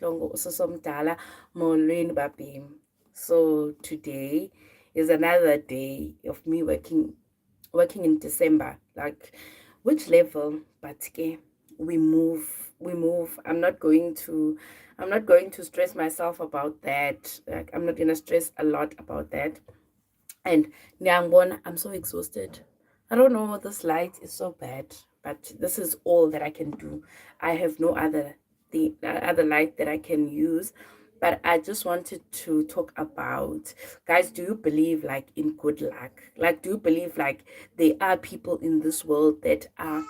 Dongo Usosomdala Molweni Babim. So today is another day of me working in December. Like which level? But ke, we move. I'm not going to stress myself about that. Like I'm not gonna stress a lot about that. And Nyangwon, I'm so exhausted. I don't know, this light is so bad, but this is all that I can do. I have no other light that I can use. But I just wanted to talk about, guys, do you believe like in good luck? Like, do you believe like there are people in this world that are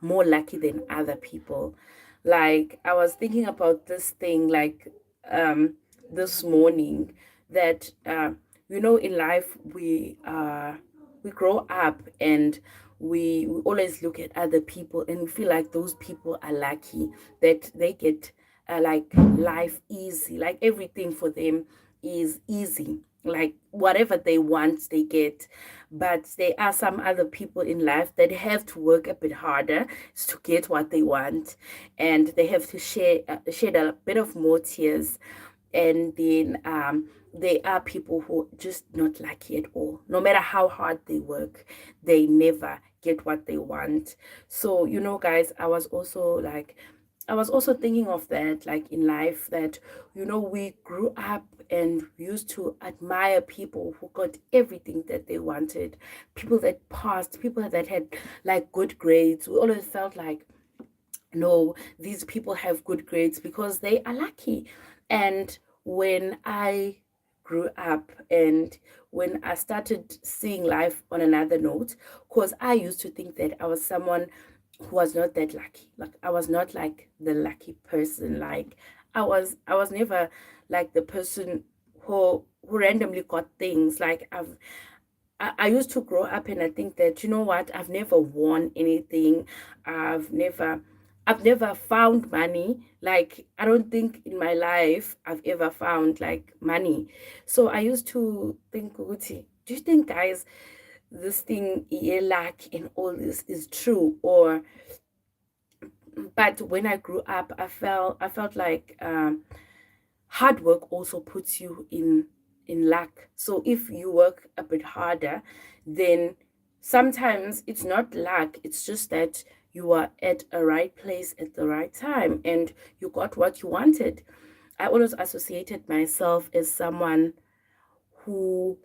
more lucky than other people? Like, I was thinking about this thing like this morning that in life we grow up and we always look at other people and we feel like those people are lucky that they get like life easy, like everything for them is easy, like whatever they want they get. But there are some other people in life that have to work a bit harder to get what they want, and they have to shed a bit of more tears. And then there are people who just not lucky at all. No matter how hard they work, they never get what they want. So guys, I was also thinking of that, like in life, that we grew up and we used to admire people who got everything that they wanted, people that passed, people that had like good grades. We always felt like, no, these people have good grades because they are lucky. And when I grew up and when I started seeing life on another note, because I used to think that I was someone who was not that lucky. Like I was not like the lucky person. Like I was never like the person who randomly got things. Like I used to grow up and I think that, you know what, I've never won anything. I've never I've never found money. Like I don't think in my life I've ever found like money. So I used to think, Uti, do you think, guys, this thing, luck and all this is true? Or but when I grew up, I felt like hard work also puts you in luck. So if you work a bit harder, then sometimes it's not luck, it's just that you are at a right place at the right time and you got what you wanted. I always associated myself as someone who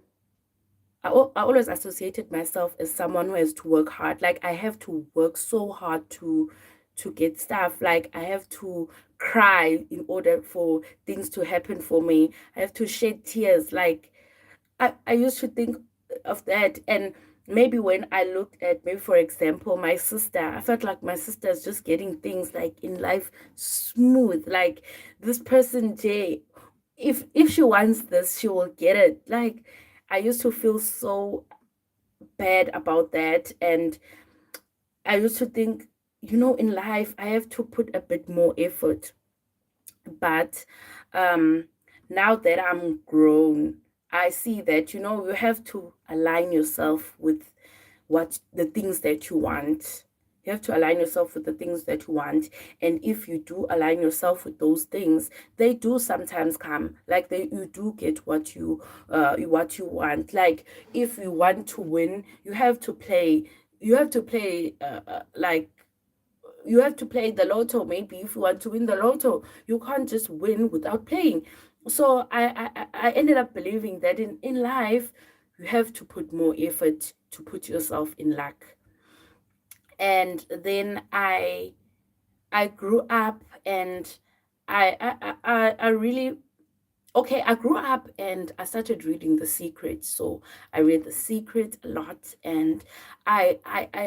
I always associated myself as someone who has to work hard. Like I have to work so hard to get stuff. Like I have to cry in order for things to happen for me. I have to shed tears. Like I used to think of that. And maybe when I looked at, maybe for example, my sister, I felt like my sister is just getting things like in life smooth. Like this person, Jay, if she wants this, she will get it. Like I used to feel so bad about that. And I used to think, in life, I have to put a bit more effort. But um, now that I'm grown, I see that, you have to align yourself with what the things that you want. You have to align yourself with the things that you want. And if you do align yourself with those things, they do sometimes come. Like you do get what you want. Like if you want to win, you have to play. You have to play like you have to play the lotto. Maybe if you want to win the lotto, you can't just win without playing. So I ended up believing that in life you have to put more effort to put yourself in luck. And then I grew up and I really, okay, I grew up and I started reading The Secret. So I read The Secret a lot, and I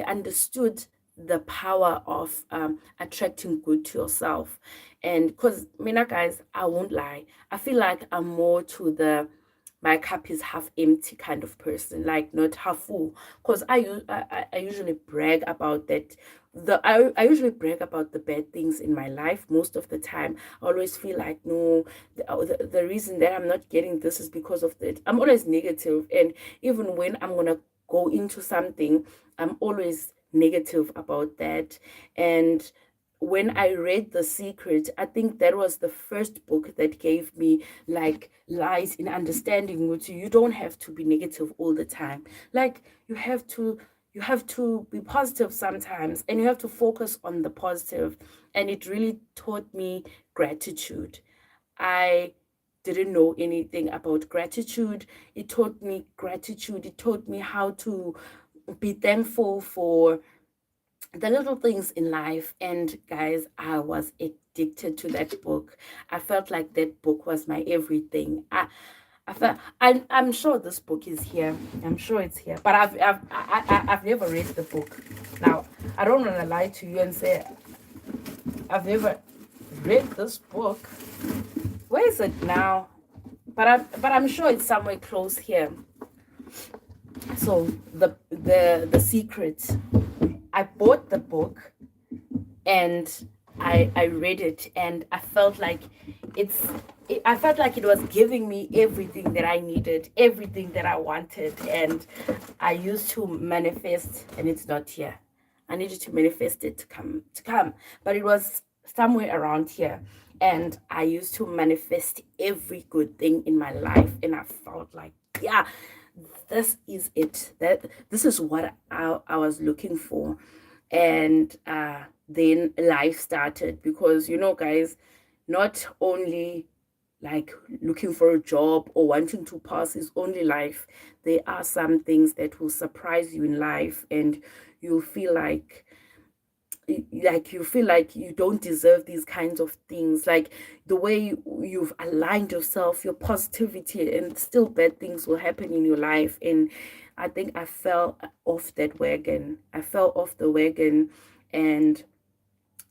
understood the power of attracting good to yourself. And because, Mina, guys, I won't lie, I feel like I'm more to the my cup is half empty kind of person, like not half full. Because I usually brag about that. I usually brag about the bad things in my life most of the time. I always feel like, no, the reason that I'm not getting this is because of that. I'm always negative, and even when I'm gonna go into something, I'm always negative about that. And when I read The Secret, I think that was the first book that gave me like lies in understanding, which you don't have to be negative all the time. Like you have to be positive sometimes, and you have to focus on the positive. And it really taught me gratitude. I didn't know anything about gratitude. It taught me gratitude. It taught me how to be thankful for the little things in life. And guys, I was addicted to that book. I felt like that book was my everything. I felt, I'm sure this book is here. I'm sure it's here, but I've never read the book. Now, I don't want to lie to you and say I've never read this book. Where is it now? But I'm sure it's somewhere close here. So the Secret. I bought the book, and I read it, and I felt like it was giving me everything that I needed, everything that I wanted, and I used to manifest, and it's not here. I needed to manifest it to come, but it was somewhere around here, and I used to manifest every good thing in my life, and I felt like, yeah, this is it. That this is what I was looking for. And then life started, because guys, not only like looking for a job or wanting to pass is only life. There are some things that will surprise you in life, and you'll feel like you feel like you don't deserve these kinds of things, like the way you've aligned yourself, your positivity, and still bad things will happen in your life. And I think I fell off that wagon. I fell off the wagon, and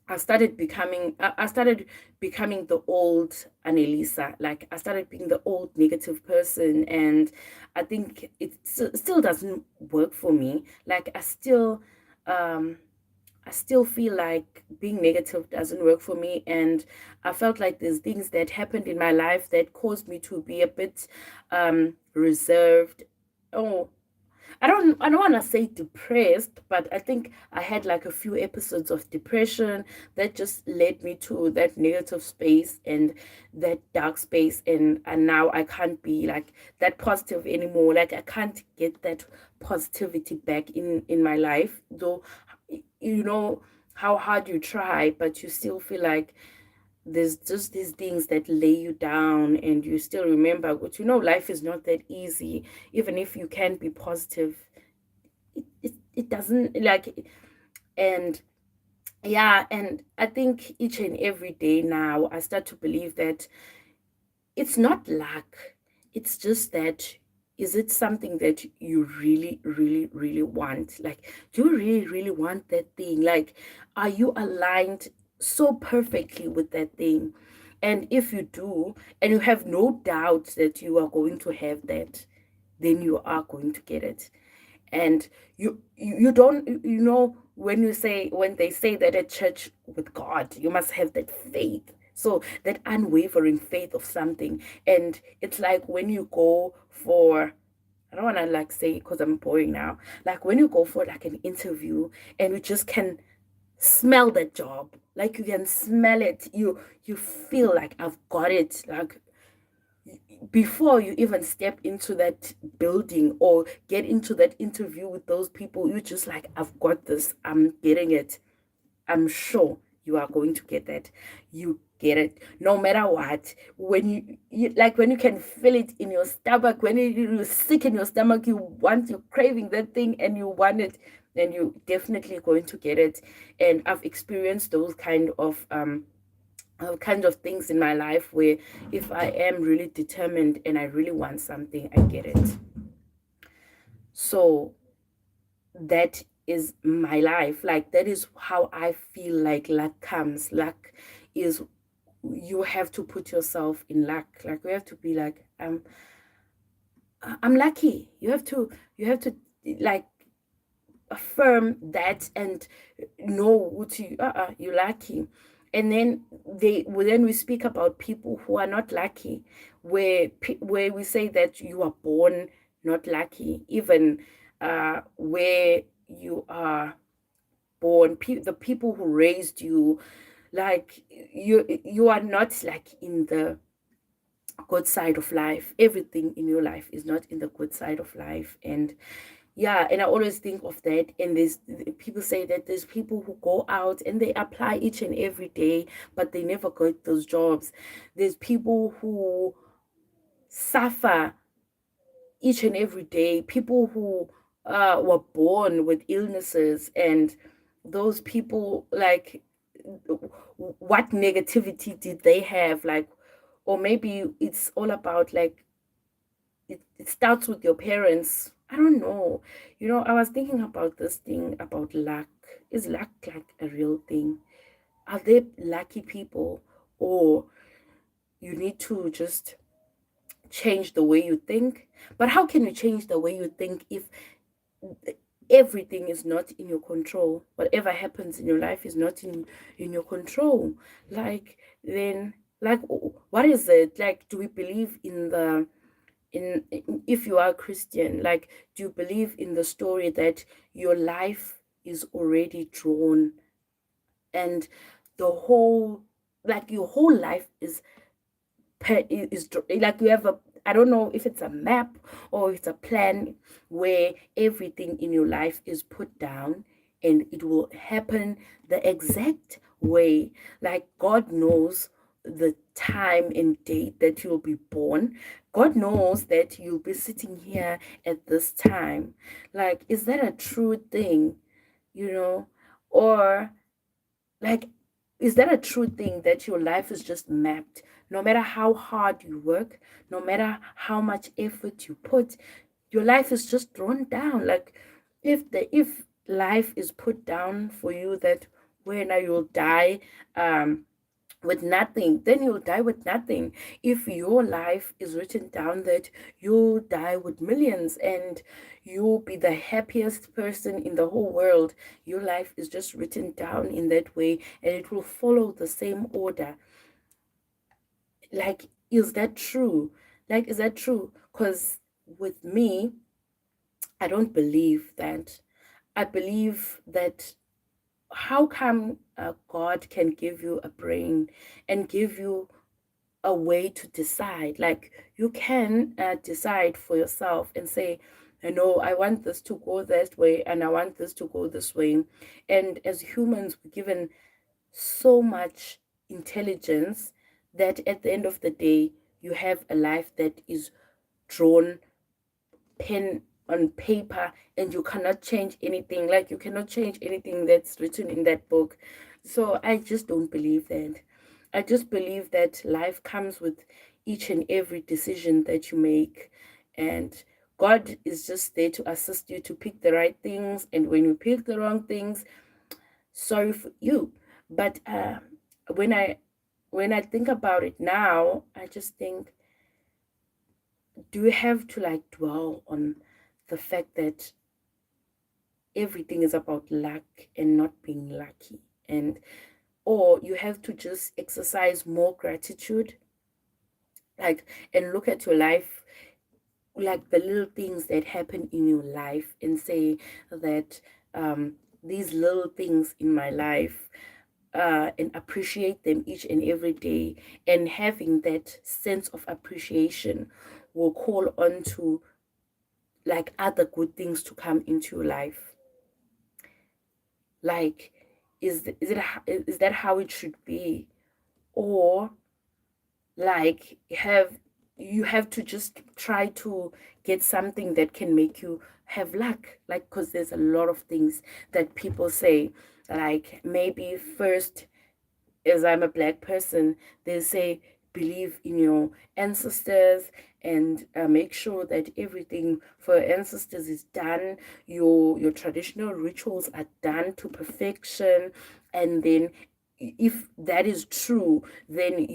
I started becoming the old Annalisa. Like, I started being the old negative person, and I think it still doesn't work for me. Like, um I still feel like being negative doesn't work for me. And I felt like there's things that happened in my life that caused me to be a bit reserved. Oh, I don't want to say depressed, but I think I had like a few episodes of depression that just led me to that negative space and that dark space. And now I can't be like that positive anymore. Like, I can't get that positivity back in my life, though. You know how hard you try, but you still feel like there's just these things that lay you down, and you still remember, but life is not that easy. Even if you can be positive, it doesn't, like. And yeah, and I think each and every day now I start to believe that it's not luck. It's just that, is it something that you really, really, really want? Like, do you really, really want that thing? Like, are you aligned so perfectly with that thing? And if you do, and you have no doubt that you are going to have that, then you are going to get it. And you don't, when they say that at church with God, you must have that faith. So that unwavering faith of something. And it's like when you go for, I don't want to like say, because I'm boring now, like when you go for like an interview, and you just can smell that job, like you can smell it, you feel like, I've got it. Like, before you even step into that building or get into that interview with those people, you just like, I've got this, I'm getting it. I'm sure you are going to get that. You get it no matter what. When you like, when you can feel it in your stomach, when you're sick in your stomach, you're craving that thing and you want it, then you definitely going to get it. And I've experienced those kind of things in my life, where if I am really determined and I really want something, I get it. So that is my life. Like, that is how I feel like luck comes. Luck is, you have to put yourself in luck. Like, we have to be like, I'm lucky. You have to like affirm that, and know what you're lucky. And then we speak about people who are not lucky, where we say that you are born not lucky, even where you are, born, the people who raised you, like you are not like in the good side of life. Everything in your life is not in the good side of life. And yeah, and I always think of that. And there's people say that there's people who go out and they apply each and every day, but they never got those jobs. There's people who suffer each and every day, people who were born with illnesses, and those people, like, what negativity did they have? Like, or maybe it's all about, like, it starts with your parents. I don't know. I was thinking about this thing about luck. Is luck like a real thing? Are there lucky people? Or you need to just change the way you think? But how can you change the way you think if everything is not in your control? Whatever happens in your life is not in your control. Like, then, like, what is it? Like, do we believe in the if you are a Christian, like, do you believe in the story that your life is already drawn, and the whole, like, your whole life is like, you have a, I don't know if it's a map or it's a plan where everything in your life is put down, and it will happen the exact way. Like, God knows the time and date that you'll be born. God knows that you'll be sitting here at this time. Like, is that a true thing? You know, or, like, is that a true thing that your life is just mapped? No matter how hard you work, no matter how much effort you put, your life is just thrown down. Like, if life is put down for you that when you'll die, with nothing, then you'll die with nothing. If your life is written down that you'll die with millions and you'll be the happiest person in the whole world, your life is just written down in that way, and it will follow the same order. Like, is that true? Like, is that true? Because with me, I don't believe that. I believe that, how come God can give you a brain and give you a way to decide? Like, you can decide for yourself and say, I want this to go that way and I want this to go this way. And as humans, we're given so much intelligence that at the end of the day, you have a life that is drawn, pen on paper, and you cannot change anything. Like, you cannot change anything that's written in that book. So I just don't believe that. I just believe that life comes with each and every decision that you make, and God is just there to assist you to pick the right things. And when you pick the wrong things, sorry for you. But when I when I think about it now, I just think, do you have to, like, dwell on the fact that everything is about luck and not being lucky? And, or you have to just exercise more gratitude, like, and look at your life, like the little things that happen in your life, and say that, these little things in my life, and appreciate them each and every day. And having that sense of appreciation will call on to, like, other good things to come into your life. Like, is that how it should be? Or, like, you have to just try to get something that can make you have luck? Like, because there's a lot of things that people say, like, maybe first, as I'm a black person, they say, believe in your ancestors, and make sure that everything for your ancestors is done. Your traditional rituals are done to perfection, and then, if that is true, then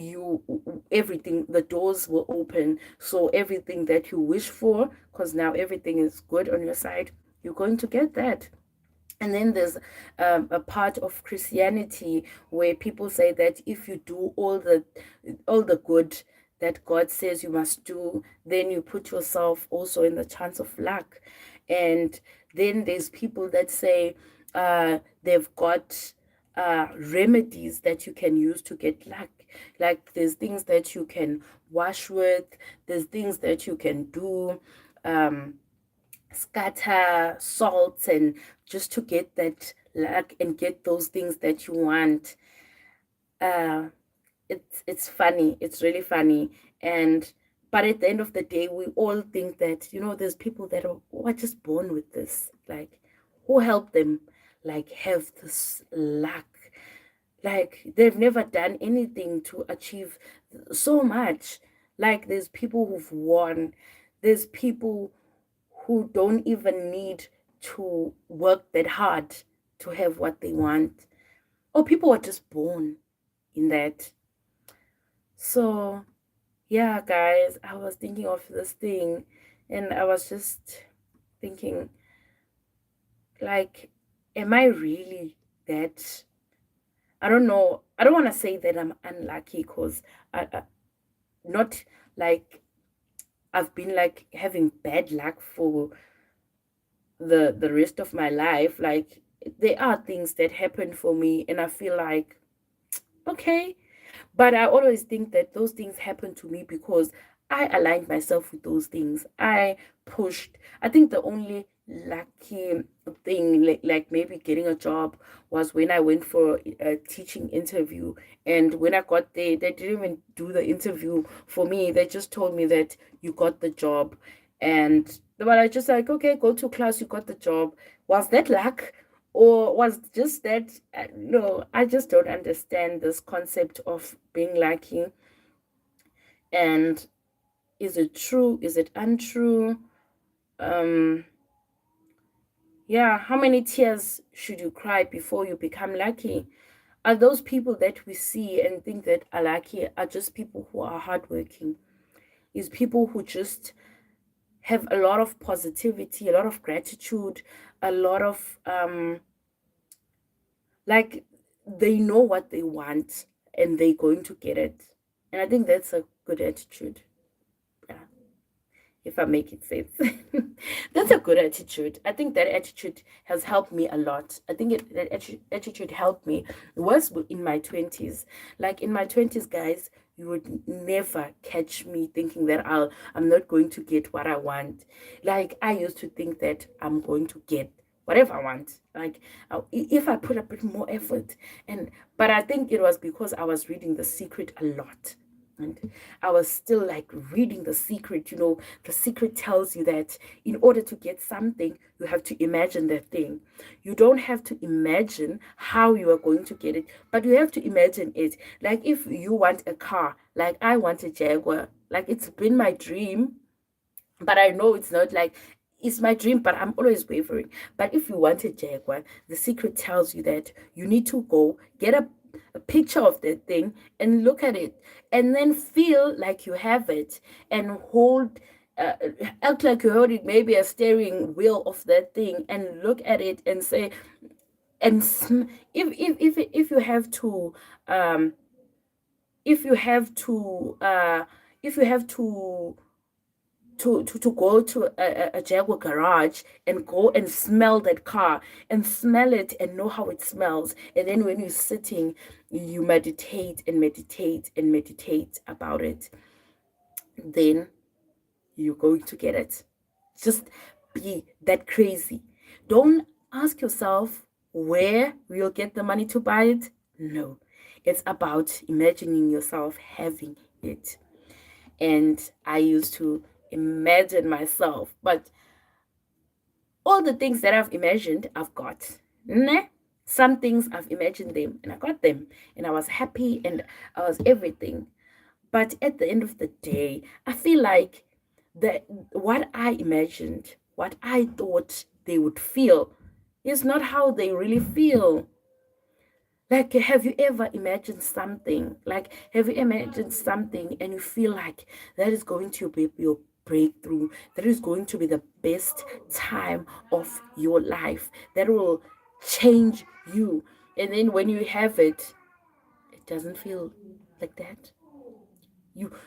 everything, the doors will open. So everything that you wish for, because now everything is good on your side, you're going to get that. And then there's a part of Christianity where people say that if you do all the good that God says you must do, then you put yourself also in the chance of luck. And then there's people that say, They've got remedies that you can use to get luck. Like there's things that you can wash with, there's things that you can do, um, scatter salts and just to get that luck and get those things that you want. Uh, it's funny. It's really funny. And but at the end of the day, we all think that, there's people that are just born with this. Like, who helped them like have this luck? Like they've never done anything to achieve so much. Like there's people who've won. There's people who don't even need to work that hard to have what they want. Or people are just born in that. So, yeah, guys, I was thinking of this thing and I was just thinking, like, am I really that? I don't know. I don't want to say that I'm unlucky because not like I've been like having bad luck for the rest of my life. Like, there are things that happen for me and I feel like, okay. But I always think that those things happen to me because I aligned myself with those things. I pushed. I think the only lucky thing, like maybe getting a job, was when I went for a teaching interview. And when I got there, they didn't even do the interview for me. They just told me that you got the job. And but I just like, okay, go to class, you got the job. Was that luck? Or was just that no, I just don't understand this concept of being lucky. And is it true, is it untrue? um yeah, how many tears should you cry before you become lucky? Are those people that we see and think that are lucky are just people who are hardworking? Is people who just have a lot of positivity, a lot of gratitude, a lot of like they know what they want and they're going to get it. And I think that's a good attitude. Yeah, if I make it sense. That's a good attitude. I think that attitude has helped me a lot. I think that attitude helped me. It was in my 20s. Like in my 20s, guys, you would never catch me thinking that I'm not going to get what I want. Like I used to think that I'm going to get whatever I want. Like if I put a bit more effort, and but I think it was because I was reading The Secret a lot. And I was still like reading The Secret. The Secret tells you that in order to get something, you have to imagine that thing. You don't have to imagine how you are going to get it, but you have to imagine it. Like if you want a car, like I want a Jaguar, like it's been my dream, but I know it's not like it's my dream, but I'm always wavering. But if you want a Jaguar, The Secret tells you that you need to go get a picture of that thing and look at it and then feel like you have it and uh, act like you hold it, maybe a steering wheel of that thing, and look at it and say, and if you have to um if you have to if you have to go to a Jaguar garage and go and smell that car and smell it and know how it smells. And then when you're sitting, you meditate and meditate and meditate about it. Then you're going to get it. Just be that crazy. Don't ask yourself where you'll get the money to buy it. No, it's about imagining yourself having it. And I used to imagine myself, but all the things that I've imagined, I've got. Nah? Some things I've imagined them and I got them, and I was happy and I was everything. But at the end of the day, I feel like that what I imagined, what I thought they would feel, is not how they really feel. Like, have you ever imagined something? Like, have you imagined something and you feel like that is going to be your breakthrough? That is going to be the best time of your life. That will change you. And then when you have it, it doesn't feel like that.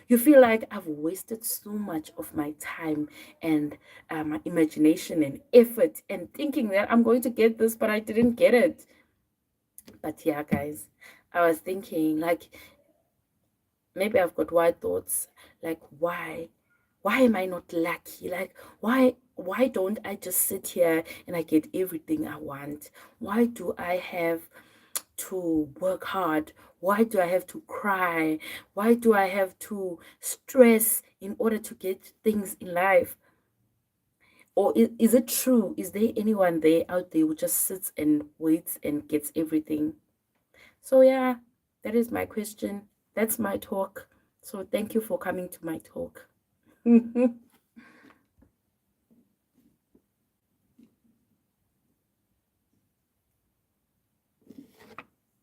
you feel like I've wasted so much of my time and my imagination and effort and thinking that I'm going to get this, but I didn't get it. But yeah, guys, I was thinking like maybe I've got wild thoughts, like why am I not lucky? Like why don't I just sit here and I get everything I want? Why do I have to work hard? Why do I have to cry? Why do I have to stress in order to get things in life? Or is it true? Is there anyone there out there who just sits and waits and gets everything? So yeah, that is my question. That's my talk. So thank you for coming to my talk.